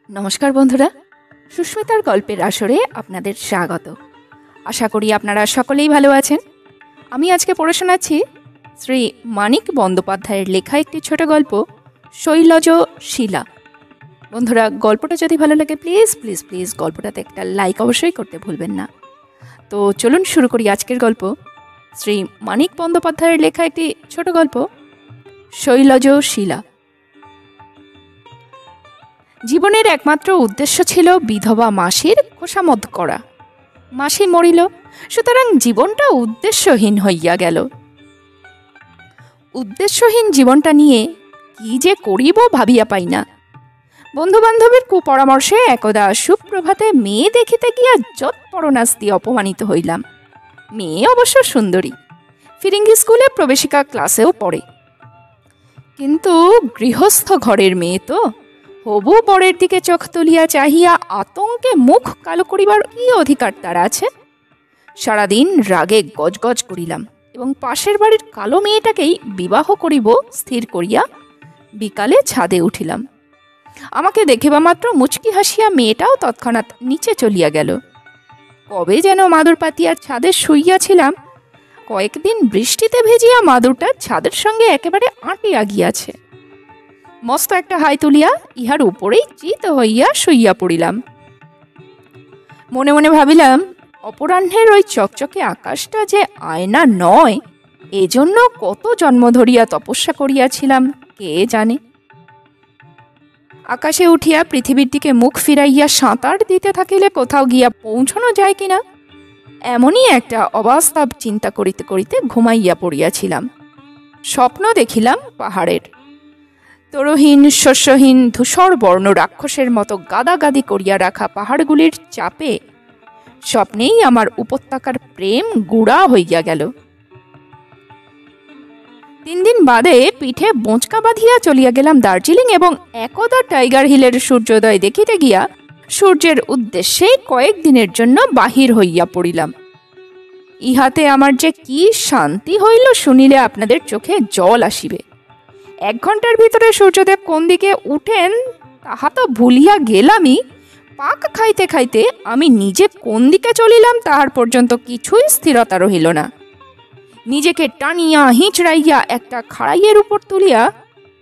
নমস্কার বন্ধুরা, সুস্মিতার গল্পের আসরে আপনাদের স্বাগত। আশা করি আপনারা সকলেই ভালো আছেন। আমি আজকে পড়ে শোনাচ্ছি শ্রী মানিক বন্দ্যোপাধ্যায়ের লেখা একটি ছোট গল্প, শৈলজ শিলা। বন্ধুরা, গল্পটা যদি ভালো লাগে প্লিজ প্লিজ প্লিজ গল্পটাতে একটা লাইক অবশ্যই করতে ভুলবেন না। তো চলুন শুরু করি আজকের গল্প। শ্রী মানিক বন্দ্যোপাধ্যায়ের লেখা একটি ছোট গল্প, শৈলজ শিলা। জীবনের একমাত্র উদ্দেশ্য ছিল বিধবা মাসির খোসামত করা। মাসি মরিল, সুতরাং জীবনটা উদ্দেশ্যহীন হইয়া গেল। উদ্দেশ্যহীন জীবনটা নিয়ে কি যে করিব ভাবিয়া পাই না। বন্ধুবান্ধবের কুপরামর্শে একদা সুপ্রভাতে মেয়ে দেখিতে গিয়া যৎপরনাস্তি অপমানিত হইলাম। মেয়ে অবশ্য সুন্দরী, ফিরিঙ্গি স্কুলে প্রবেশিকা ক্লাসেও পড়ে, কিন্তু গৃহস্থ ঘরের মেয়ে তো। হবু বরের দিকে চোখ তুলিয়া চাহিয়া আতঙ্কে মুখ কালো করিবার কি অধিকার তার আছে? সারাদিন রাগে গজগজ করিলাম এবং পাশের বাড়ির কালো মেয়েটাকেই বিবাহ করিব স্থির করিয়া বিকালে ছাদে উঠিলাম। আমাকে দেখিবা মাত্র মুচকি হাসিয়া মেয়েটাও তৎক্ষণাৎ নিচে চলিয়া গেল। কবে যেন মাদুর পাতিয়া ছাদে শুইয়াছিলাম, কয়েকদিন বৃষ্টিতে ভেজিয়া মাদুরটা ছাদের সঙ্গে একেবারে আঁটিয়া গিয়াছে। মস্ত একটা হাই তুলিয়া ইহার উপরেই চিত হইয়া শুইয়া পড়িলাম। মনে মনে ভাবিলাম, অপরাহ্নের ওই চকচকে আকাশটা যে আয়না নয়, এজন্য কত জন্ম ধরিয়া তপস্যা করিয়াছিলাম কে জানে। আকাশে উঠিয়া পৃথিবীর দিকে মুখ ফিরাইয়া সাঁতার দিতে থাকিলে কোথাও গিয়া পৌঁছানো যায় কিনা, এমনই একটা অবাস্তব চিন্তা করিতে করিতে ঘুমাইয়া পড়িয়াছিলাম। স্বপ্ন দেখিলাম পাহাড়ের। তরুহীন শস্যহীন ধূসর বর্ণ রাক্ষসের মতো গাদাগাদি করিয়া রাখা পাহাড়গুলির চাপে স্বপ্নেই আমার উপত্যকার প্রেম গুড়া হইয়া গেল। 3 দিন বাদে পিঠে বোঁচকা বাঁধিয়া চলিয়া গেলাম দার্জিলিং এবং একদা টাইগার হিলের সূর্যোদয় দেখিতে গিয়া সূর্যের উদ্দেশ্যে কয়েকদিনের জন্য বাহির হইয়া পড়িলাম। ইহাতে আমার যে কি শান্তি হইল শুনিলে আপনাদের চোখে জল আসিবে। 1 ঘন্টার ভিতরে সূর্যদেব কোন দিকে উঠেন তাহা তো ভুলিয়া গেলামই। পাক খাইতে খাইতে আমি নিজে কোন দিকে চলিলাম তাহার পর্যন্ত কিছুই স্থিরতা রহিল না। নিজেকে টানিয়া হিঁচড়াইয়া একটা খাড়াইয়ের উপর তুলিয়া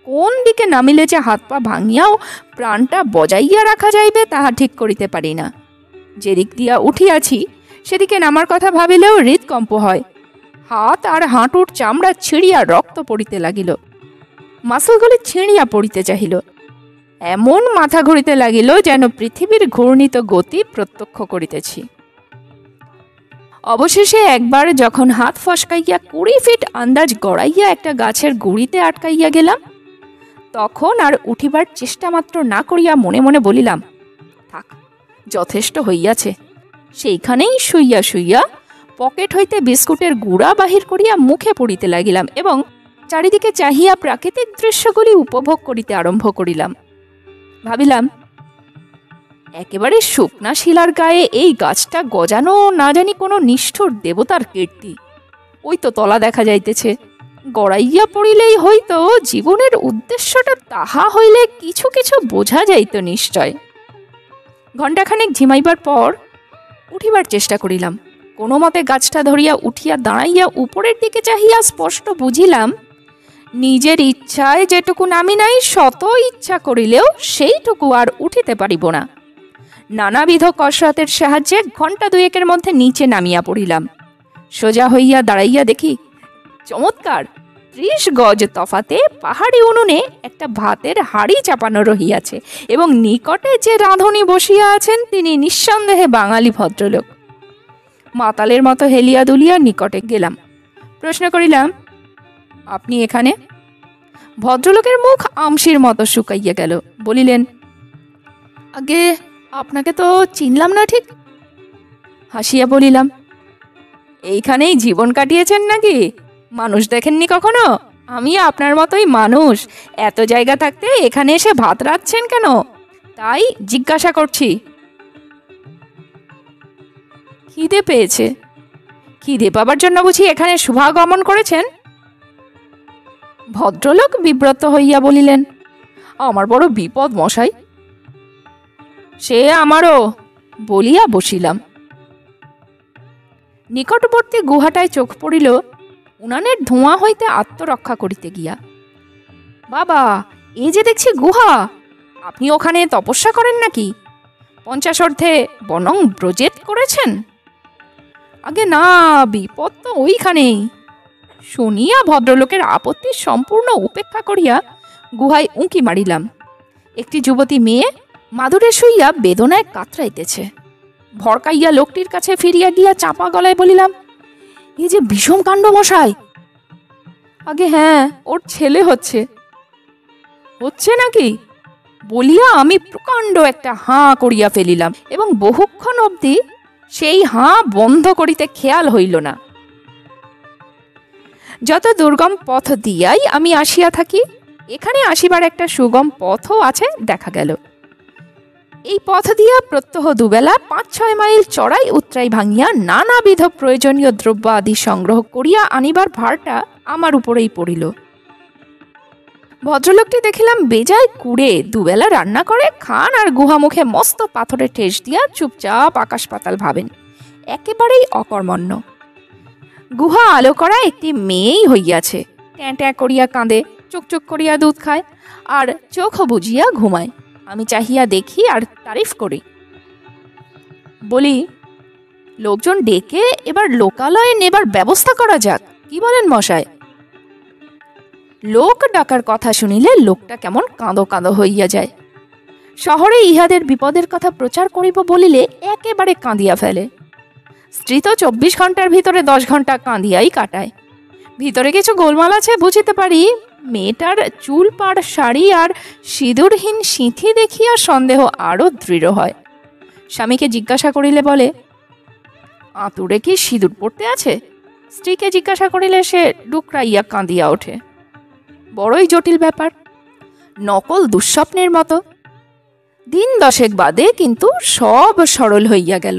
কোন দিকে নামিলে যে হাত পা ভাঙিয়াও প্রাণটা বজাইয়া রাখা যাইবে তাহা ঠিক করিতে পারি না। যেদিক দিয়া উঠিয়াছি সেদিকে নামার কথা ভাবিলেও হৃদকম্প হয়। হাত আর হাঁটুর চামড়া ছিঁড়িয়া রক্ত পড়িতে লাগিল, মাসলগুলি ছিঁড়িয়া পড়িতে চাহিল। এমন মাথা ঘুরিতে লাগিল যেন পৃথিবীর ঘূর্ণিত গতি প্রত্যক্ষ করিতেছি। অবশেষে একবার যখন হাত ফসকাইয়া 20 ফিট আন্দাজ গড়াইয়া একটা গাছের গুড়িতে আটকাইয়া গেলাম, তখন আর উঠিবার চেষ্টা মাত্র না করিয়া মনে মনে বলিলাম, থাক, যথেষ্ট হইয়াছে। সেইখানেই শুইয়া শুইয়া পকেট হইতে বিস্কুটের গুঁড়া বাহির করিয়া মুখে পড়িতে লাগিলাম এবং চারিদিকে চাহিয়া প্রাকৃতিক দৃশ্যগুলি উপভোগ করিতে আরম্ভ করিলাম। ভাবিলাম, একেবারে শুকনা শিলার গায়ে এই গাছটা গজানো না জানি কোনো নিষ্ঠুর দেবতার কীর্তি। ওই তো তলা দেখা যাইতেছে। গড়াইয়া পড়িলেই হইতো জীবনের উদ্দেশ্যটা, তাহা হইলে কিছু কিছু বোঝা যাইত নিশ্চয়। ঘণ্টাখানেক ঝিমাইবার পর উঠিবার চেষ্টা করিলাম। কোনো মতে গাছটা ধরিয়া উঠিয়া দাঁড়াইয়া উপরের দিকে চাহিয়া স্পষ্ট বুঝিলাম, নিজের ইচ্ছায় যেটুকু নামি নাই, শত ইচ্ছা করিলেও সেইটুকু আর উঠিতে পারিব না। নানাবিধ কসরতের সাহায্যে 2 ঘন্টা মধ্যে নিচে নামিয়া পড়িলাম। সোজা হইয়া দাঁড়াইয়া দেখি, চমৎকার, 30 গজ তফাতে পাহাড়ি উনুনে একটা ভাতের হাঁড়ি চাপানো রহিয়াছে এবং নিকটে যে রাঁধুনি বসিয়া আছেন তিনি নিঃসন্দেহে বাঙালি ভদ্রলোক। মাতালের মতো হেলিয়া দুলিয়া নিকটে গেলাম। প্রশ্ন করিলাম, আপনি এখানে? ভদ্রলোকের মুখ আমশির মতো শুকাইয়া গেল। বলিলেন, আগে আপনাকে তো চিনলাম না ঠিক। হাসিয়া বলিলাম, এইখানেই জীবন কাটিয়েছেন নাকি? মানুষ দেখেননি কখনো? আমি আপনার মতোই মানুষ। এত জায়গা থাকতে এখানে এসে ভাত রাঁধছেন কেন, তাই জিজ্ঞাসা করছি। খিদে পেয়েছে। খিদে পাবার জন্য বুঝি এখানে শুভাগমন করেছেন? ভদ্রলোক বিব্রত হইয়া বলিলেন, আমার বড় বিপদ মশাই। সে আমারও বলিয়া বসিলাম। নিকটবর্তী গুহাটায় চোখ পড়িল উনানের ধোঁয়া হইতে আত্মরক্ষা করিতে গিয়া। বাবা, এই যে দেখছি গুহা, আপনি ওখানে তপস্যা করেন নাকি? 50 অর্ধে বনং ব্রজেত করেছেন? আগে না, বিপদ তো ওইখানেই। শুনিয়া ভদ্রলোকের আপত্তি সম্পূর্ণ উপেক্ষা করিয়া গুহায় উঁকি মারিলাম। একটি যুবতী মেয়ে মাদুরে শুইয়া বেদনায় কাতরাইতেছে। ভরকাইয়া লোকটির কাছে ফিরিয়া গিয়া চাপা গলায় বলিলাম, এই যে বিষম কাণ্ড মশাই। আগে হ্যাঁ, ওর ছেলে হচ্ছে। হচ্ছে নাকি বলিয়া আমি প্রকাণ্ড একটা হাঁ করিয়া ফেলিলাম, এবং বহুক্ষণ অবধি সেই হাঁ বন্ধ করিতে খেয়াল হইল না। যত দুর্গম পথ দিয়াই আমি আসিয়া থাকি, এখানে আসিবার একটা সুগম পথও আছে দেখা গেল। এই পথ দিয়া প্রত্যহ দুবেলা 5-6 মাইল চড়াই উতরাই ভাঙিয়া নানাবিধ প্রয়োজনীয় দ্রব্য আদি সংগ্রহ করিয়া আনিবার ভারটা আমার উপরেই পড়িল। ভদ্রলোকটি দেখিলাম বেজায় কুড়ে দুবেলা রান্না করে খান, আর গুহা মুখে মস্ত পাথরে ঠেস দিয়া চুপচাপ আকাশ পাতাল ভাবেন, একেবারেই অকর্মণ্য। গুহা আলো করা একটি মেয়েই হইয়াছে, ট্যাঁ ট্যাঁ করিয়া কাঁদে, চুকচুক করিয়া দুধ খায়, আর চোখ বুঝিয়া ঘুমায়। আমি চাহিয়া দেখি আর তারিফ করি। বলি, লোকজন ডেকে এবার লোকালয়ে নেবার ব্যবস্থা করা যাক, কি বলেন মশাই? লোক ডাকার কথা শুনিলে লোকটা কেমন কাঁদো কাঁদো হইয়া যায়। শহরে ইহাদের বিপদের কথা প্রচার করিব বলিলে একেবারে কাঁদিয়া ফেলে। স্ত্রী তো 24 ঘন্টার ভিতরে 10 ঘন্টা কাঁদিয়াই কাটায়। ভিতরে কিছু গোলমাল আছে বুঝিতে পারি। মেয়েটার চুল পাড় শাড়ি আর সিঁদুরহীন সিঁথি দেখিয়া সন্দেহ আরো দৃঢ় হয়। স্বামীকে জিজ্ঞাসা করিলে বলে, আঁতুড়ে কি সিঁদুর পড়তে আছে? স্ত্রীকে জিজ্ঞাসা করিলে সে ডুকরাইয়া কাঁদিয়া ওঠে। বড়ই জটিল ব্যাপার, নকল দুঃস্বপ্নের মতো। দিন 10 বাদে কিন্তু সব সরল হইয়া গেল।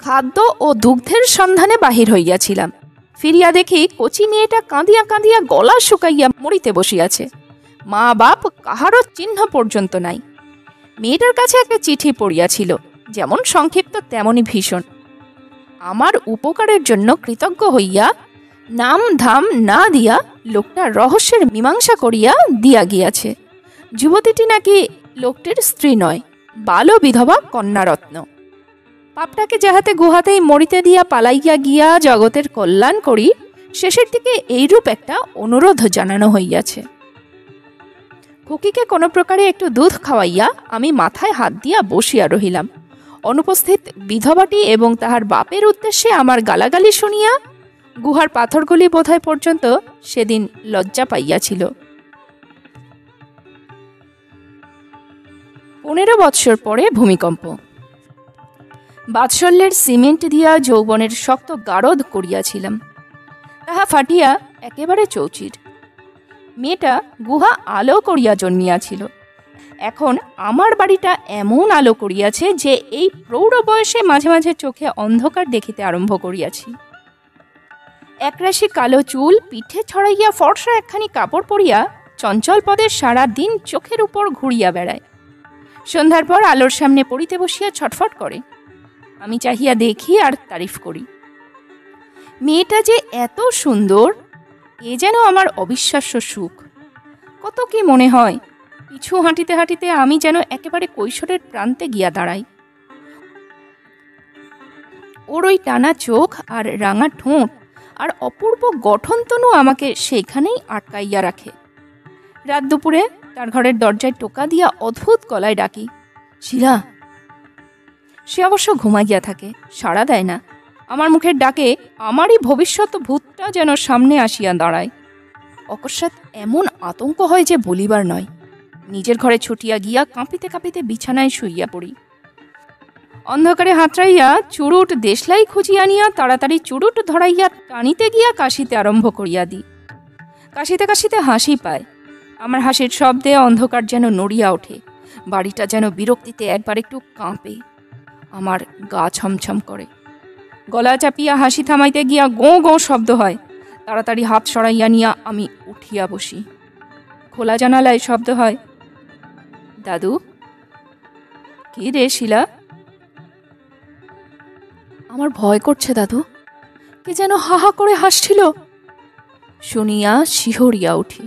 খাদ্য ও দুগ্ধের সন্ধানে বাহির হইয়াছিলাম। ফিরিয়া দেখি কচি মেয়েটা কাঁদিয়া কাঁদিয়া গলা শুকাইয়া মরিতে বসিয়াছে। মা বাপ কাহারও চিহ্ন পর্যন্ত নাই। মেয়েটার কাছে একটা চিঠি পড়িয়াছিল, যেমন সংক্ষিপ্ত তেমনই ভীষণ। আমার উপকারের জন্য কৃতজ্ঞ হইয়া নাম ধাম না দিয়া লোকটা রহস্যের মীমাংসা করিয়া দিয়া গিয়াছে। যুবতীটি নাকি লোকটির স্ত্রী নয়, বাল বিধবা কন্যারত্ন। পাপটাকে যাহাতে গুহাতেই মরিতে দিয়া পালাইয়া গিয়া জগতের কল্যাণ করি, শেষের দিকে এইরূপ একটা অনুরোধ জানানো হইয়াছে। খুকিকে কোনো প্রকারে একটু দুধ খাওয়াইয়া আমি মাথায় হাত দিয়া বসিয়া রহিলাম। অনুপস্থিত বিধবাটি এবং তাহার বাপের উদ্দেশ্যে আমার গালাগালি শুনিয়া গুহার পাথরগুলি বোধহয় পর্যন্ত সেদিন লজ্জা পাইয়াছিল। 15 বৎসর পরে ভূমিকম্প। বাৎসল্যের সিমেন্ট দিয়া যৌবনের শক্ত গারদ করিয়াছিলাম, তাহা ফাটিয়া একেবারে চৌচির। মেয়েটা গুহা আলো করিয়া জন্মিয়াছিল। এখন আমার বাড়িটা এমন আলো করিয়াছে যে এই প্রৌঢ় বয়সে মাঝে মাঝে চোখে অন্ধকার দেখিতে আরম্ভ করিয়াছি। একরাশি কালো চুল পিঠে ছড়াইয়া ফর্সা একখানি কাপড় পরিয়া চঞ্চল পদে সারা দিন চোখের উপর ঘুরিয়া বেড়ায়। সন্ধ্যার পর আলোর সামনে পড়িতে বসিয়া ছটফট করে। আমি চাহিয়া দেখি আর তারিফ করি। মেয়েটা যে এত সুন্দর, এ যেন আমার অবিশ্বাস্য সুখ। কত কি মনে হয়, পিছু হাঁটিতে হাঁটিতে আমি যেন একেবারে কৈশোরের প্রান্তে গিয়া দাঁড়াই। ওর ওই টানা চোখ আর রাঙা ঠোঁট আর অপূর্ব গঠনতনু আমাকে সেইখানেই আটকাইয়া রাখে। রাত দুপুরে তার ঘরের দরজায় টোকা দিয়া অদ্ভুত গলায় ডাকি, শিলা। সে অবশ্য ঘুমাইয়া থাকে, সাড়া দেয় না। আমার মুখের ডাকে আমারই ভবিষ্যৎ ভূতটা যেন সামনে আসিয়া দাঁড়ায়। অকস্মাৎ এমন আতঙ্ক হয় যে বলিবার নয়। নিজের ঘরে ছুটিয়া গিয়া কাঁপিতে কাঁপিতে বিছানায় শুইয়া পড়ি। অন্ধকারে হাতড়াইয়া চুরুট দেশলাই খুঁজিয়া আনিয়া তাড়াতাড়ি চুরুট ধরাইয়া টানিতে গিয়া কাশিতে আরম্ভ করিয়া দিই। কাশিতে কাশিতে হাসি পায়। আমার হাসির শব্দে অন্ধকার যেন নড়িয়া ওঠে। বাড়িটা যেন বিরক্তিতে একবার একটু কাঁপে। আমার গা ছমছম করে। গলা চাপিয়া হাসি থামাইতে গিয়া গোঁ গোঁ শব্দ হয়। তাড়াতাড়ি হাত সরাইয়া নিয়া আমি উঠিয়া বসি। খোলা জানালায় শব্দ হয়, দাদু। কি রে শিলা? আমার ভয় করছে দাদু, কে যেন হাহা করে হাসছিল। শুনিয়া শিহরিয়া উঠি,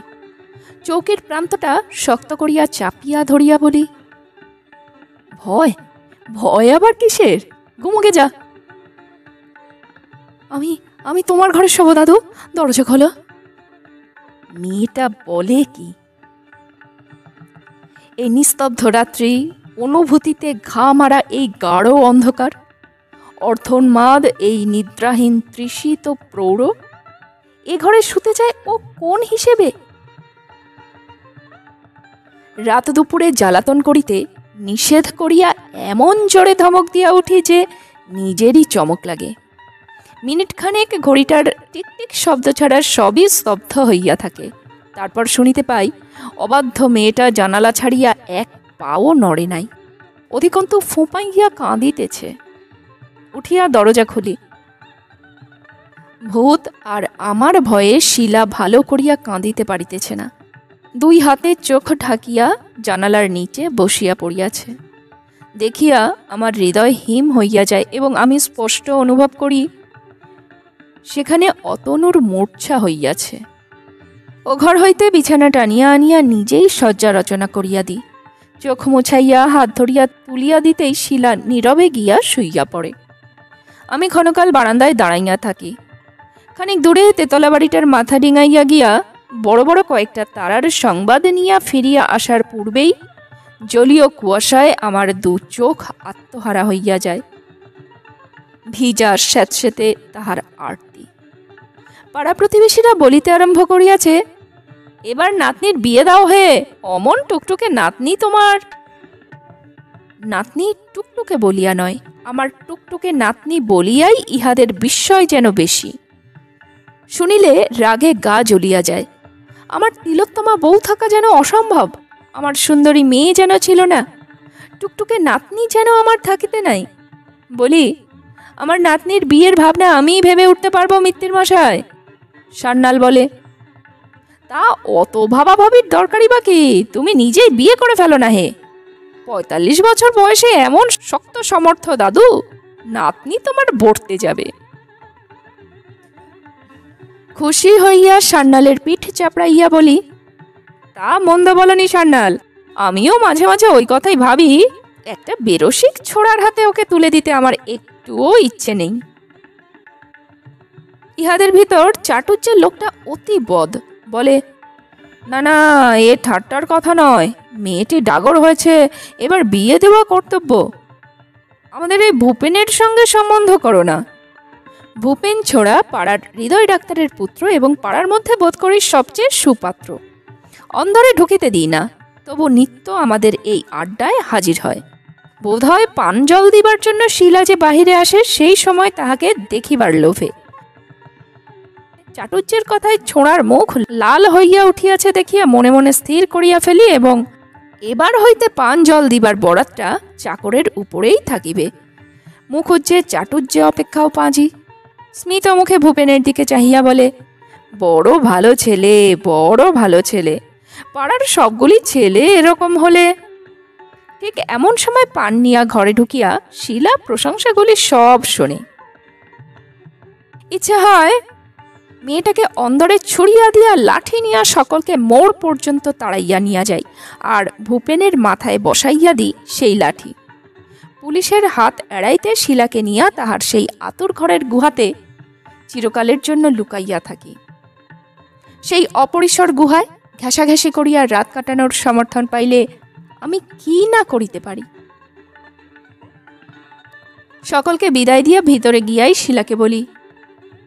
চৌকির প্রান্তটা শক্ত করিয়া চাপিয়া ধরিয়া বলি, ভয়? ভয় আবার কিসের? ঘুমুকে যা। আমি আমি তোমার ঘরে শোব দাদু, দরজা খোলো। মেয়েটা বলে কি? এই নিস্তব্ধ রাত্রি, অনুভূতিতে ঘা মারা এই গাঢ় অন্ধকার, অর্ধোন্মাদ এই নিদ্রাহীন তৃষিত প্রৌঢ়, এ ঘরে শুতে যায় ও কোন হিসেবে? রাত দুপুরে জ্বালাতন করিতে নিষেধ করিয়া এমন জোরে ধমক দিয়া উঠি যে নিজেরই চমক লাগে। মিনিট খানেক ঘড়িটার টিকটিক শব্দ ছাড়া সবই স্তব্ধ হইয়া থাকে। তারপর শুনিতে পাই অবাধ্য মেয়েটা জানালা ছাড়িয়া এক পাও নড়ে নাই, অধিকন্তু ফোঁপাইয়া কাঁদিতেছে। উঠিয়া দরজা খুলি। ভূত আর আমার ভয়ে শিলা ভালো করিয়া কাঁদিতে পারিতেছে না। দুই হাতে চোখ ঢাকিয়া জানালার নিচে বসিয়া পড়িয়াছে। দেখিয়া আমার হৃদয় হিম হইয়া যায় এবং আমি স্পষ্ট অনুভব করি সেখানে অতনুর মূর্ছা হইয়াছে। ও ঘর হইতে বিছানা টানিয়া আনিয়া নিজেই শয্যা রচনা করিয়া দিই। চোখ মুছাইয়া হাত ধরিয়া তুলিয়া দিতেই শিলা নীরবে গিয়া শুইয়া পড়ে। আমি ক্ষণকাল বারান্দায় দাঁড়াইয়া থাকি। খানিক দূরে তেতলা বাড়িটার মাথা ডিঙাইয়া গিয়া বড় বড় কয়েকটা তারার সংবাদ নিয়া ফিরিয়া আসার পূর্বেই জলীয় কুয়াশায় আমার দু চোখ আত্মহারা হইয়া যায়। ভিজা স্যাঁতসেঁতে তাহার আরতি। পাড়া প্রতিবেশীরা বলিতে আরম্ভ করিয়াছে, এবার নাতনির বিয়ে দাও হে, অমন টুকটুকে নাতনি তোমার। নাতনি টুকটুকে বলিয়া নয়, আমার টুকটুকে নাতনি বলিয়াই ইহাদের বিস্ময় যেন বেশি। শুনিলে রাগে গা জ্বলিয়া যায়। আমার তিলোত্তমা বউ থাকা যেন অসম্ভব, আমার সুন্দরী মেয়ে যেন ছিল না, টুকটুকে নাতনি যেন আমার থাকিতে নাই। বলি, আমার নাতনির বিয়ের ভাবনা আমিই ভেবে উঠতে পারবো মিত্তির মশাই। সান্যাল বলে, তা অত ভাবাভাবির দরকারই বা কি? তুমি নিজেই বিয়ে করে ফেলো না হে। 45 বছর বয়সে এমন শক্ত সমর্থ দাদু, নাতনি তোমার বর্তে যাবে। খুশি হইয়া সান্যালের পিঠ চাপড়াইয়া বলি, তা মন্দ বলনি সান্যাল, আমিও মাঝে মাঝে ওই কথাই ভাবি, একটা বেরসিক ছোড়ার হাতে ওকে তুলে দিতে আমার একটুও ইচ্ছে নেই। ইহাদের ভিতর চাটুজ্জের লোকটা অতি বদ, বলে, না না, এ ঠাট্টার কথা নয়, মেয়েটি ডাগর হয়েছে, এবার বিয়ে দেওয়া কর্তব্য। আমাদের এই ভূপেনের সঙ্গে সম্বন্ধ করো না। ভূপেন ছোড়া পাড়ার হৃদয় ডাক্তারের পুত্র এবং পাড়ার মধ্যে বোধ করি সবচেয়ে সুপাত্র। অন্দরে ঢুকিতে দিই না, তবু নিত্য আমাদের এই আড্ডায় হাজির হয়। বোধ হয় পান জল দিবার জন্য শিলা যে বাহিরে আসে, সেই সময় তাহাকে দেখিবার লোভে। চাটুজ্জের কথায় ছোঁড়ার মুখ লাল হইয়া উঠিয়াছে দেখিয়া মনে মনে স্থির করিয়া ফেলি এবং এবার হইতে পান জল দিবার বরাতটা চাকরের উপরেই থাকিবে। মুখুজ্জে চাটুজ্জে অপেক্ষাও পাঁজি। স্মিত মুখে ভূপেনের দিকে চাহিয়া বলে, বড় ভালো ছেলে, বড় ভালো ছেলে, পাড়ার সবগুলি ছেলে এরকম হলে। ঠিক এমন সময় পান নিয়া ঘরে ঢুকিয়া শিলা প্রশংসাগুলি সব শোনে। ইচ্ছে হয় মেয়েটাকে অন্দরে ছুড়িয়া দিয়া লাঠি নিয়া সকলকে মোড় পর্যন্ত তাড়াইয়া নিয়া যাই, আর ভূপেনের মাথায় বসাইয়া দিই সেই লাঠি। পুলিশের হাত এড়াইতে শিলাকে নিয়া তাহার সেই আতুর ঘরের গুহাতে চিরকালের জন্য লুকাইয়া থাকি। সেই অপরিসর গুহায় ঘেঁষাঘেঁষি করিয়া রাত কাটানোর সমর্থন পাইলে আমি কি না করিতে পারি। সকলকে বিদায় দিয়া ভিতরে গিয়াই শিলাকে বলি,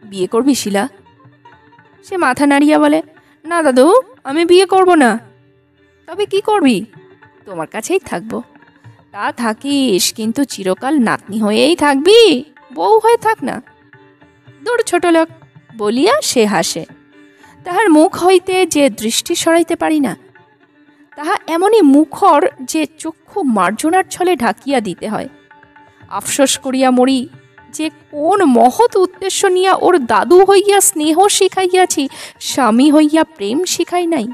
বিয়ে করবি শিলা? সে মাথা নাড়িয়া বলে, না দাদু, আমি বিয়ে করব না। তবে কি করবি? তোমার কাছেই থাকবো। তা থাকিস, কিন্তু চিরকাল নাতনি হয়েই থাকবি, বউ হয়ে থাক না। দূর ছোট লোক বলিয়া সে হাসে। তাহার মুখ হইতে যে দৃষ্টি সরাইতে পারি না, তাহা এমনই মুখর যে চক্ষু মার্জনার ছলে ঢাকিয়া দিতে হয়। আফসোস করিয়া মরি যে কোন মহৎ উদ্দেশ্য নিয়া ওর দাদু হইয়া স্নেহ শিখাইয়াছি, স্বামী হইয়া প্রেম শিখাই নাই।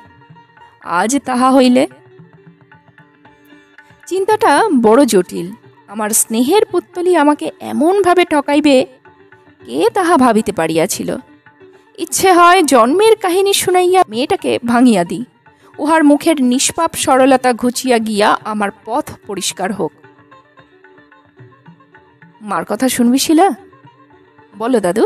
আজ তাহা হইলে চিন্তাটা বড় জটিল। আমার স্নেহের পুত্তলি আমাকে এমনভাবে ঠকাইবে, কে তাহা ভাবিতে পারিয়াছিল। ইচ্ছে হয় জন্মের কাহিনী শুনাইয়া মেয়েটাকে ভাঙিয়া দিই, উহার মুখের নিষ্পাপ সরলতা ঘুচিয়া গিয়া আমার পথ পরিষ্কার হোক। মার কথা শুনবি শিলা? বলো দাদু।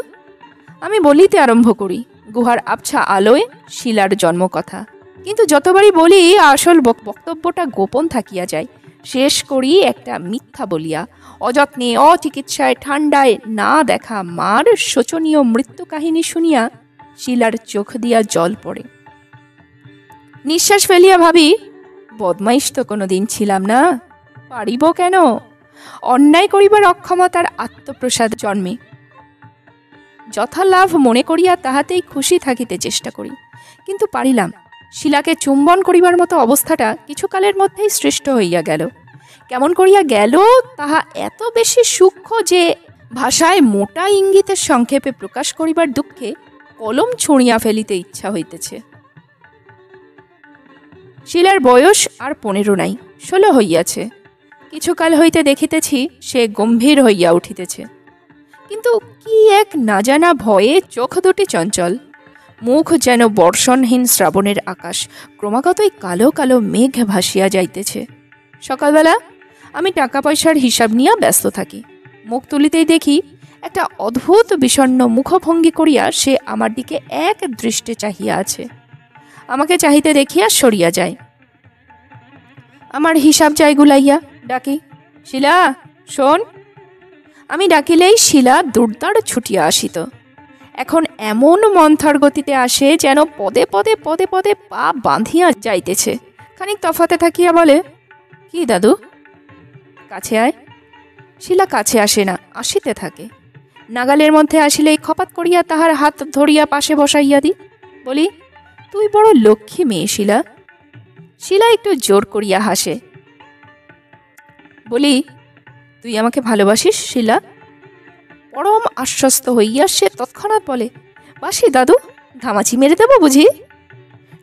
আমি বলিতে আরম্ভ করি গুহার আবছা আলোয় শিলার জন্মকথা, কিন্তু যতবারই বলি আসল বক্তব্যটা গোপন থাকিয়া যায়। শেষ করি একটা মিথ্যা বলিয়া, অযত্নে অচিকিৎসায় ঠান্ডায় না দেখা মার শোচনীয় মৃত্যু কাহিনী শুনিয়া শিলার চোখ দিয়া জল পড়ে। নিঃশ্বাস ফেলিয়া ভাবি, বদমাইশ তো কোনোদিন ছিলাম না, পারিব কেন? অন্যায় করিবার অক্ষমতার আত্মপ্রসাদ জন্মে। যথালাভ মনে করিয়া তাহাতেই খুশি থাকিতে চেষ্টা করি, কিন্তু পারিলাম। শিলাকে চুম্বন করিবার মতো অবস্থাটা কিছুকালের মধ্যেই সৃষ্ট হইয়া গেল। কেমন করিয়া গেল তাহা এত বেশি সূক্ষ্ম যে ভাষায় মোটা ইঙ্গিতের সংক্ষেপে প্রকাশ করিবার দুঃখে কলম ছুঁড়িয়া ফেলিতে ইচ্ছা হইতেছে। শিলার বয়স আর 15 নাই, 16 হইয়াছে। কিছুকাল হইতে দেখিতেছি সে গম্ভীর হইয়া উঠিতেছে, কিন্তু কি এক না জানা ভয়ে চোখ দুটি চঞ্চল, মুখ যেন বর্ষণহীন শ্রাবণের আকাশ, ক্রমাগতই কালো কালো মেঘ ভাসিয়া যাইতেছে। সকালবেলা আমি টাকা পয়সার হিসাব নিয়ে ব্যস্ত থাকি। মুখ তুলিতেই দেখি একটা অদ্ভুত বিষণ্ণ মুখভঙ্গি করিয়া সে আমার দিকে এক দৃষ্টে চাহিয়া আছে। আমাকে চাহিতে দেখিয়া সরিয়া যায়। আমার হিসাব যায় গুলাইয়া। ডাকি, শিলা শোন। আমি ডাকিলেই শিলা দুর্দার ছুটিয়া আসিত। এখন এমন মন্থর গতিতে আসে যেন পদে পদে পদে পদে পা বাঁধিয়া যাইতেছে। খানিক তফাতে থাকিয়া বলে, কি দাদু, কাছে আয়। শিলা কাছে আসে না, আসিতে থাকে। নাগালের মধ্যে আসিলেই খপাত করিয়া তাহার হাত ধরিয়া পাশে বসাইয়া দিই। বলি, তুই বড় লক্ষ্মী মেয়ে শিলা। শিলা একটু জোর করিয়া হাসে। বলি, তুই আমাকে ভালোবাসিস শিলা? পরম আশ্বস্ত হইয়া সে তৎক্ষণাৎ বলে, বাসি দাদু, ঘামাচি মেরে দেব বুঝি?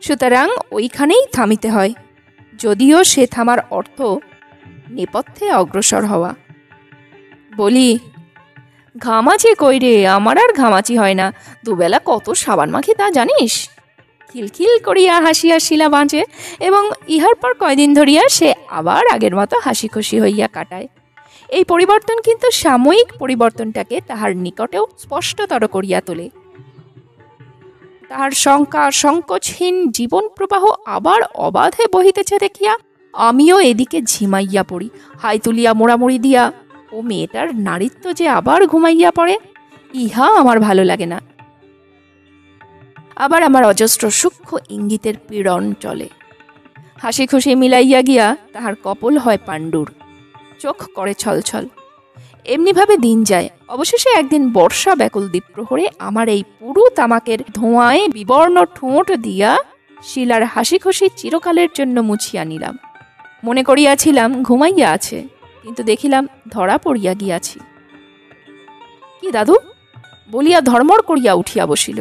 সুতরাং ওইখানেই থামিতে হয়, যদিও সে থামার অর্থ নেপথ্যে অগ্রসর হওয়া। বলি, ঘামাচি কই রে, আমার আর ঘামাচি হয় না। দুবেলা কত সাবান মাখি তা জানিস? খিলখিল করিয়া হাসিয়া শিলা বাঁচে, এবং ইহার পর কয়দিন ধরিয়া সে আবার আগের মতো হাসি খুশি হইয়া কাটায়। এই পরিবর্তন কিন্তু সাময়িক পরিবর্তনটাকে তাহার নিকটেও স্পষ্টতর করিয়া তোলে। তাহার শঙ্কা সংকোচহীন জীবন প্রবাহ আবার অবাধে বহিতেছে দেখিয়া আমিও এদিকে ঝিমাইয়া পড়ি। হাই তুলিয়া মোড়ামুড়ি দিয়া ও মেয়েটার নারীত্ব যে আবার ঘুমাইয়া পড়ে, ইহা আমার ভালো লাগে না। আবার আমার অজস্র সূক্ষ্ম ইঙ্গিতের পীড়ন চলে। হাসি খুশি মিলাইয়া গিয়া তাহার কপল হয় পাণ্ডুর, চোখ করে ছলছল। এমনিভাবে দিন যায়। অবশেষে একদিন বর্ষা ব্যাকুল দ্বীপ্রহরে আমার এই পুরু তামাকের ধোঁয়ায় বিবর্ণ ঠোঁট দিয়া শিলার হাসি খুশি চিরকালের জন্য মুছিয়া নিলাম। মনে করিয়াছিলাম ঘুমাইয়া আছে, কিন্তু দেখিলাম ধরা পড়িয়া গিয়াছি। কি দাদু, বলিয়া ধর্মড় করিয়া উঠিয়া বসিল।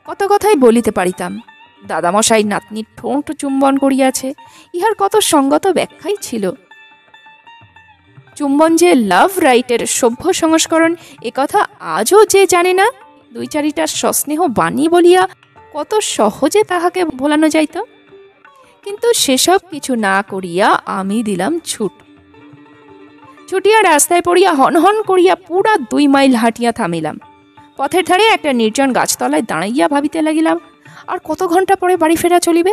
কত কথাই বলিতে পারিতাম। দাদামশাই নাতনির ঠোঁট চুম্বন করিয়াছে, ইহার কত সঙ্গত ব্যাখ্যাই ছিল। চুম্বন যে লাভ রাইটের সভ্য সংস্করণ, একথা আজও যে জানে না, 2-4টা সস্নেহ বাণী বলিয়া কত সহজে তাহাকে ভোলানো যাইত। কিন্তু সেসব কিছু না করিয়া আমি দিলাম ছুট। ছুটিয়া রাস্তায় পড়িয়া হনহন করিয়া পুরা 2 মাইল হাঁটিয়া থামিলাম। পথের ধারে একটা নির্জন গাছতলায় দাঁড়াইয়া ভাবিতে লাগিলাম, আর কত ঘন্টা পরে বাড়ি ফেরা চলিবে।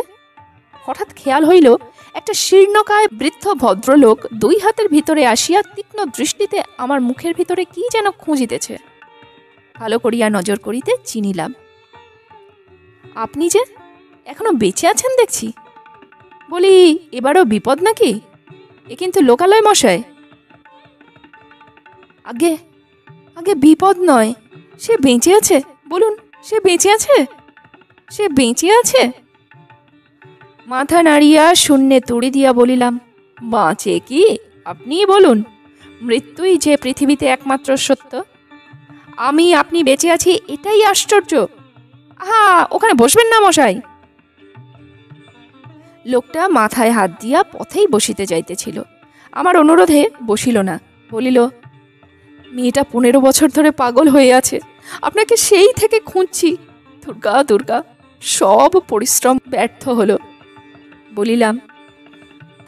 হঠাৎ খেয়াল হইল, একটা শীর্ণকায় বৃদ্ধ ভদ্রলোক 2 হাতের ভিতরে আসিয়া তীক্ষ্ণ দৃষ্টিতে আমার মুখের ভিতরে কি যেন খুঁজিতেছে। ভালো করিয়া নজর করিতে চিনিলাম। আপনি যে এখনো বেঁচে আছেন দেখছি। বলি, এবারও বিপদ নাকি? এ কিন্তু লোকালয় মশাই। আগে আগে বিপদ নয়, সে বেঁচে আছে। বলুন, সে বেঁচে আছে? সে বেঁচে আছে? মাথা নাড়িয়া শূন্যে তুড়ি দিয়া বলিলাম, বাঁচে কি? আপনিই বলুন। মৃত্যুই যে পৃথিবীতে একমাত্র সত্য। আপনি বেঁচে আছি, এটাই আশ্চর্য। ওখানে বসবেন না মশাই। লোকটা মাথায় হাত দিয়া পথেই বসিতে যাইতেছিল। আমার অনুরোধে বসিল না, বলিল, মেয়েটা 15 বছর ধরে পাগল হয়ে আছে, আপনাকে সেই থেকে খুঁজছি। দুর্গা দুর্গা, সব পরিশ্রম ব্যর্থ হলো। বলিলাম,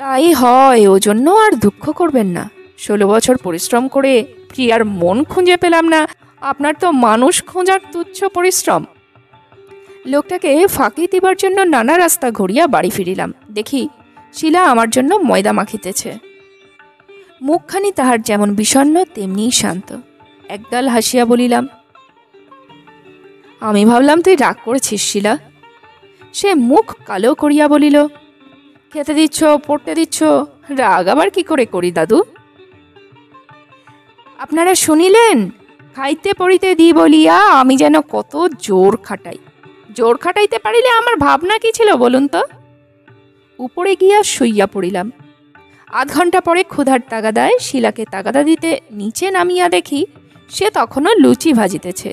তাই হয়, ও জন্য আর দুঃখ করবেন না। 16 বছর পরিশ্রম করে প্রিয়ার মন খুঁজে পেলাম না, আপনার তো মানুষ খোঁজার তুচ্ছ পরিশ্রম। লোকটাকে ফাঁকি দিবার জন্য নানা রাস্তা ঘুরিয়া বাড়ি ফিরিলাম। দেখি শিলা আমার জন্য ময়দা মাখিতেছে। মুখখানি তাহার যেমন বিষণ্ণ তেমনি শান্ত। একগাল হাসিয়া বলিলাম, আমি ভাবলাম তুই রাগ করেছিস শিলা। সে মুখ কালো করিয়া বলিল, খেতে দিচ্ছ, পড়তে দিচ্ছ, রাগ আবার কি করে করি দাদু? আপনারা শুনিলেন, খাইতে পড়িতে দিই বলিয়া আমি যেন কত জোর খাটাই। জোর খাটাইতে পারিলে আমার ভাবনা কি ছিল বলুন তো? উপরে গিয়া শুইয়া পড়িলাম। আধ ঘন্টা পরে ক্ষুধার তাগাদায় শিলাকে তাগাদা দিতে নিচে নামিয়া দেখি সে তখনও লুচি ভাজিতেছে,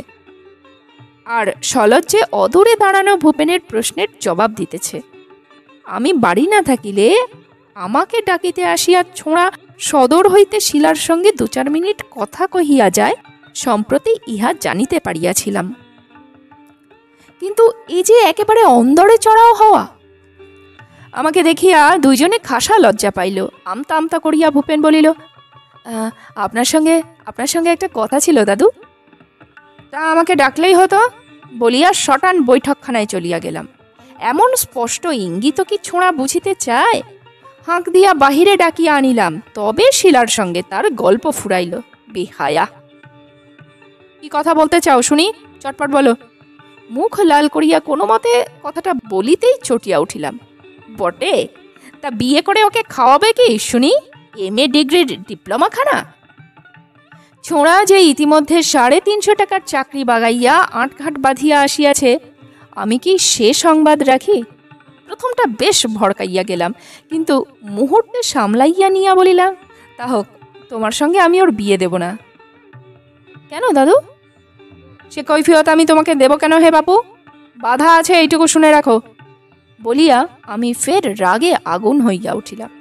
আর সলজ্জে অদূরে দাঁড়ানো ভূপেনের প্রশ্নের জবাব দিতেছে। আমি বাড়ি না থাকিলে আমাকে ডাকিতে আসিয়া ছোঁড়া সদর হইতে শিলার সঙ্গে 2-4 মিনিট কথা কহিয়া যায়, সম্প্রতি ইহা জানিতে পারিয়াছিলাম। কিন্তু এই যে একেবারে অন্দরে চড়াও হওয়া! আমাকে দেখিয়া দুইজনে খাসা লজ্জা পাইল। আমতা আমতা করিয়া ভূপেন বলিল, আপনার সঙ্গে একটা কথা ছিল দাদু। তা আমাকে ডাকলেই হতো বলিয়া শটান বৈঠকখানায় চলিয়া গেলাম। এমন স্পষ্ট ইঙ্গিত কি ছোঁড়া বুঝিতে চায়? হাঁক দিয়া বাহিরে ডাকিয়া আনিলাম, তবে শিলার সঙ্গে তার গল্প ফুরাইল। বেহায়া! কি কথা বলতে চাও শুনি, চটপট বলো। মুখ লাল করিয়া কোনো মতে কথাটা বলিতেই চটিয়া উঠিলাম। বটে, তা বিয়ে করে ওকে খাওয়াবে কি শুনি? MA ডিগ্রির ডিপ্লোমা খানা? ছোঁড়া যে ইতিমধ্যে 350 টাকার চাকরি বাগাইয়া আঁটঘাট বাঁধিয়া আসিয়াছে, আমি কি সে সংবাদ রাখি? প্রথমটা বেশ ভড়কাইয়া গেলাম, কিন্তু মুহূর্তে সামলাইয়া নিয়া বলিলাম, তা হোক, তোমার সঙ্গে আমি ওর বিয়ে দেব না। কেন দাদু? সে কৈফিয়ত আমি তোমাকে দেব কেন হে বাপু? বাধা আছে, এইটুকু শুনে রাখো। বলিয়া আমি ফের রাগে আগুন হইয়া উঠিলাম।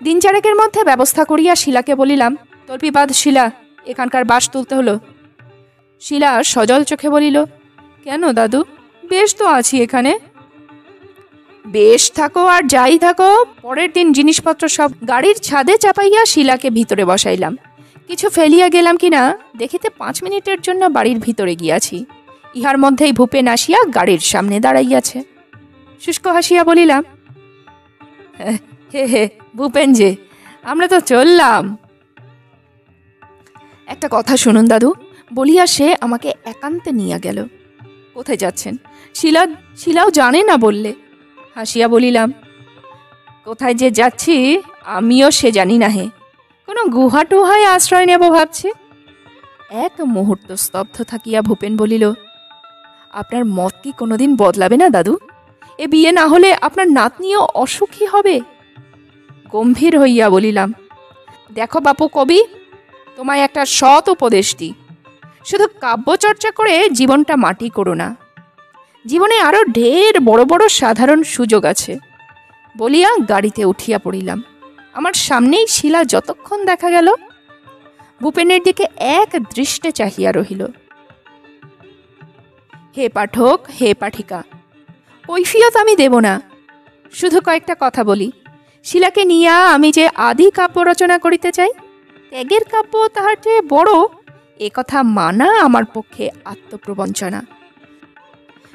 3-4 মধ্যে ব্যবস্থা করিয়া শিলাকে বলিলাম, তল্পি বাঁধ শিলা, এখানকার বাস তুলতে হলো। শিলা সজল চোখে বলিল, কেন দাদু, বেশ তো আছি এখানে। বেশ থাকো আর যাই থাকো, পরের দিন জিনিসপত্র সব গাড়ির ছাদে চাপাইয়া শিলাকে ভিতরে বসাইলাম। কিছু ফেলিয়া গেলাম কিনা দেখিতে 5 মিনিটের জন্য বাড়ির ভিতরে গিয়াছি। ইহার মধ্যেই ভূপেন আসিয়া গাড়ির সামনে দাঁড়াইয়াছে। শুষ্ক হাসিয়া বলিলাম, হে হে ভূপেন যে, আমরা তো চললাম। একটা কথা শুনুন দাদু, বলিয়া সে আমাকে একান্তে নিয়ে গেল। কোথায় যাচ্ছেন? শিলাও জানে না বললে। হাসিয়া বলিলাম, কোথায় যে যাচ্ছি আমিও সে জানি না হে, কোনো গুহা টুহায় আশ্রয় নেব ভাবছি। এক মুহূর্ত স্তব্ধ থাকিয়া ভূপেন বলিল, আপনার মত কি কোনোদিন বদলাবে না দাদু? এ বিয়ে না হলে আপনার নাতনিও অসুখী হবে। গম্ভীর হইয়া বলিলাম, দেখো বাপু কবি, তোমায় একটা সৎ উপদেশ দিই, শুধু কাব্যচর্চা করে জীবনটা মাটি করো না। জীবনে আরো ঢের বড় বড় সাধারণ সুযোগ আছে। বলিয়া গাড়িতে উঠিয়া পড়িলাম। আমার সামনেই শিলা যতক্ষণ দেখা গেল, ভূপেনের দিকে এক দৃষ্টে চাহিয়া রহিল। হে পাঠক, হে পাঠিকা, কৈফিয়ত আমি দেব না, শুধু কয়েকটা কথা বলি। শিলাকে নিয়া আমি যে আদি কাব্য রচনা করিতে চাই, ত্যাগের কাব্য তাহার চেয়ে বড়, এ কথা মানা আমার পক্ষে আত্মপ্রবঞ্চনা।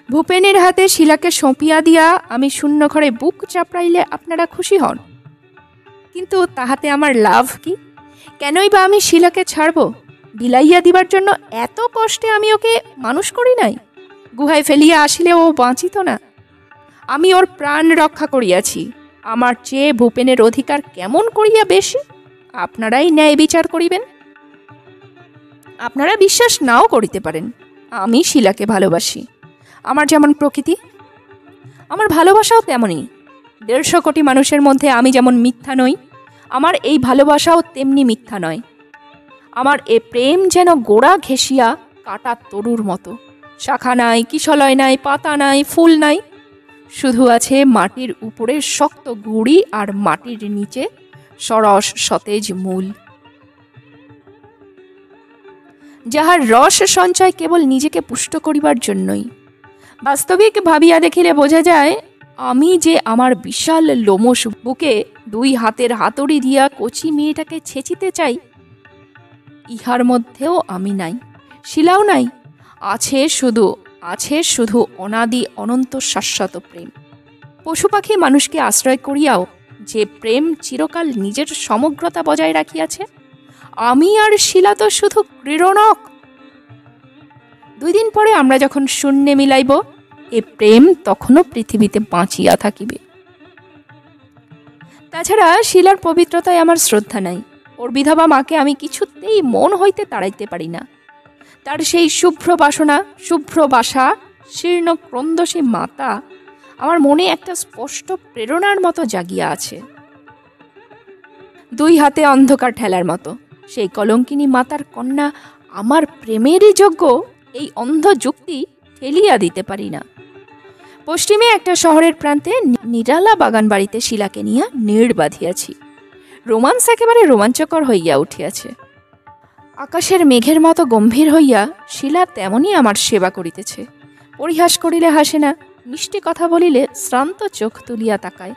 ভূপেনের হাতে শিলাকে সঁপিয়া দিয়া আমি শূন্য ঘরে বুক চাপড়াইলে আপনারা খুশি হন, কিন্তু তাহাতে আমার লাভ কি? কেনই বা আমি শিলাকে ছাড়ব? বিলাইয়া দিবার জন্য এত কষ্টে আমি ওকে মানুষ করি নাই? গুহায় ফেলিয়া আসিলে ও বাঁচিত না। আমি ওর প্রাণ রক্ষা করিয়াছি। আমার চেয়ে ভূপেনের অধিকার কেমন করিয়া বেশি, আপনারাই ন্যায় বিচার করিবেন। আপনারা বিশ্বাস নাও করিতে পারেন, আমি শিলাকে ভালোবাসি। আমার যেমন প্রকৃতি, আমার ভালোবাসাও তেমনই। 150 কোটি মানুষের মধ্যে আমি যেমন মিথ্যা নই, আমার এই ভালোবাসাও তেমনি মিথ্যা নয়। আমার এ প্রেম যেন গোড়া ঘেঁষিয়া কাটা তরুর মতো, শাখা নাই, কিশলয় নাই, পাতা নাই, ফুল নাই, শুধু আছে মাটির উপরে শক্ত গুড়ি আর মাটির নিচে সরস সতেজ মূল, যাহার রস সঞ্চয় কেবল নিজেকে পুষ্ট করিবার জন্যই। বাস্তবিক ভাবিয়া দেখিলে বোঝা যায়, আমি যে আমার বিশাল লোমশ বুকে 2 হাতের হাতুড়ি দিয়া কচি মেয়েটাকে ছেঁচিতে চাই, ইহার মধ্যেও আমি নাই, শিলাও নাই। আছে শুধু অনাদি অনন্ত শাশ্বত প্রেম। পশু পাখি মানুষকে আশ্রয় করিয়াও যে প্রেম চিরকাল নিজের সমগ্রতা বজায় রাখিয়াছে, আমি আর শিলা তো শুধু ক্রীড়নক। 2 দিন পরে আমরা যখন শূন্যে মিলাইব, এ প্রেম তখনও পৃথিবীতে বাঁচিয়া থাকিবে। তাছাড়া শিলার পবিত্রতায় আমার শ্রদ্ধা নাই। ওর বিধবা মাকে আমি কিছুতেই মন হইতে তাড়াইতে পারি না। তার সেই শুভ্র বাসনা, শুভ্র বাসা, শীর্ণ ক্রন্দসী মাতা আমার মনে একটা স্পষ্ট প্রেরণার মতো জাগিয়া আছে। 2 হাতে অন্ধকার ঠেলার মতো সেই কলঙ্কিনী মাতার কন্যা আমার প্রেমেরই যোগ্য, এই অন্ধ যুক্তি ঠেলিয়া দিতে পারি না। পশ্চিমে একটা শহরের প্রান্তে নিরালা বাগান বাড়িতে শিলাকে নিয়ে নীড় বাঁধিয়াছি। রোমান্স একেবারে রোমাঞ্চকর হইয়া উঠিয়াছে। আকাশের মেঘের মতো গম্ভীর হইয়া শিলা তেমনি আমার সেবা করিতেছে। পরিহাস করিলে হাসে না, মিষ্টি কথা বলিলে শ্রান্ত চোখ তুলিয়া তাকায়।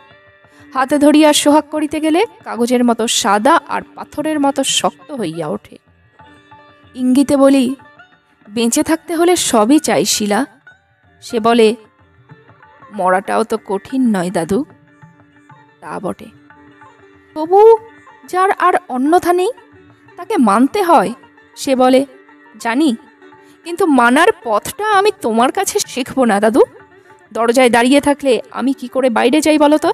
হাতে ধরিয়া সোহাগ করিতে গেলে কাগজের মতো সাদা আর পাথরের মতো শক্ত হইয়া ওঠে। ইঙ্গিতে বলি, বেঁচে থাকতে হলে সবই চাই শিলা। সে বলে, মরাটাও তো কঠিন নয় দাদু। তা বটে, তবু যার আর অন্যথা নেই তাকে মানতে হয়। সে বলে, জানি, কিন্তু মানার পথটা আমি তোমার কাছে শিখব না দাদু। দরজায় দাঁড়িয়ে থাকলে আমি কি করে বাইরে যাই বলো তো?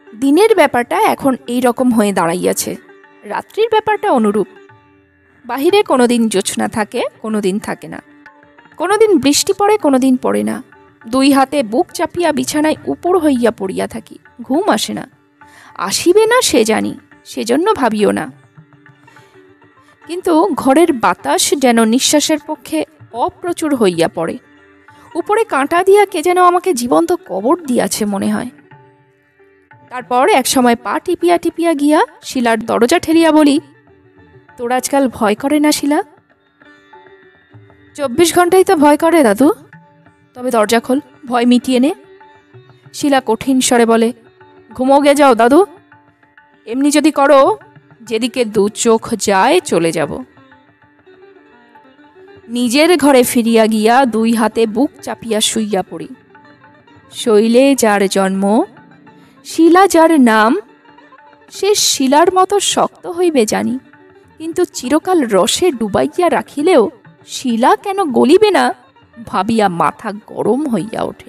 দিনের ব্যাপারটা এখন এই রকম হয়ে দাঁড়াইয়াছে, রাত্রির ব্যাপারটা অনুরূপ। বাহিরে কোনোদিন জোছনা থাকে, কোনোদিন থাকে না, কোনোদিন বৃষ্টি পড়ে, কোনোদিন পড়ে না। 2 হাতে বুক চাপিয়া বিছানায় উপর হইয়া পড়িয়া থাকি, ঘুম আসে না। আসিবে না সে জানি, সেজন্য ভাবিও না। কিন্তু ঘরের বাতাস যেন নিঃশ্বাসের পক্ষে অপ্রচুর হইয়া পড়ে। উপরে কাঁটা দিয়া কে যেন আমাকে জীবন্ত কবর দিয়াছে মনে হয়। তারপর এক সময় পা টিপিয়া টিপিয়া গিয়া শিলার দরজা ঠেলিয়া বলি, তোর আজকাল ভয় করে না শিলা? 24 ঘন্টাই তো ভয় করে দাদু। তবে দরজা খোল, ভয় মিটিয়ে নে। শিলা কঠিন স্বরে বলে, ঘুমোগে যাও দাদু। এমনি যদি করো, যেদিকে 2 চোখ যায় চলে যাব। নিজের ঘরে ফিরিয়া গিয়া 2 হাতে বুক চাপিয়া শুইয়া পড়ি। শৈলে যার জন্ম, শিলা যার নাম, সে শিলার মতো শক্ত হইবে জানি, কিন্তু চিরকাল রসে ডুবাইয়া রাখিলেও শিলা কেন গলিবে না ভাবিয়া মাথা গরম হইয়া ওঠে।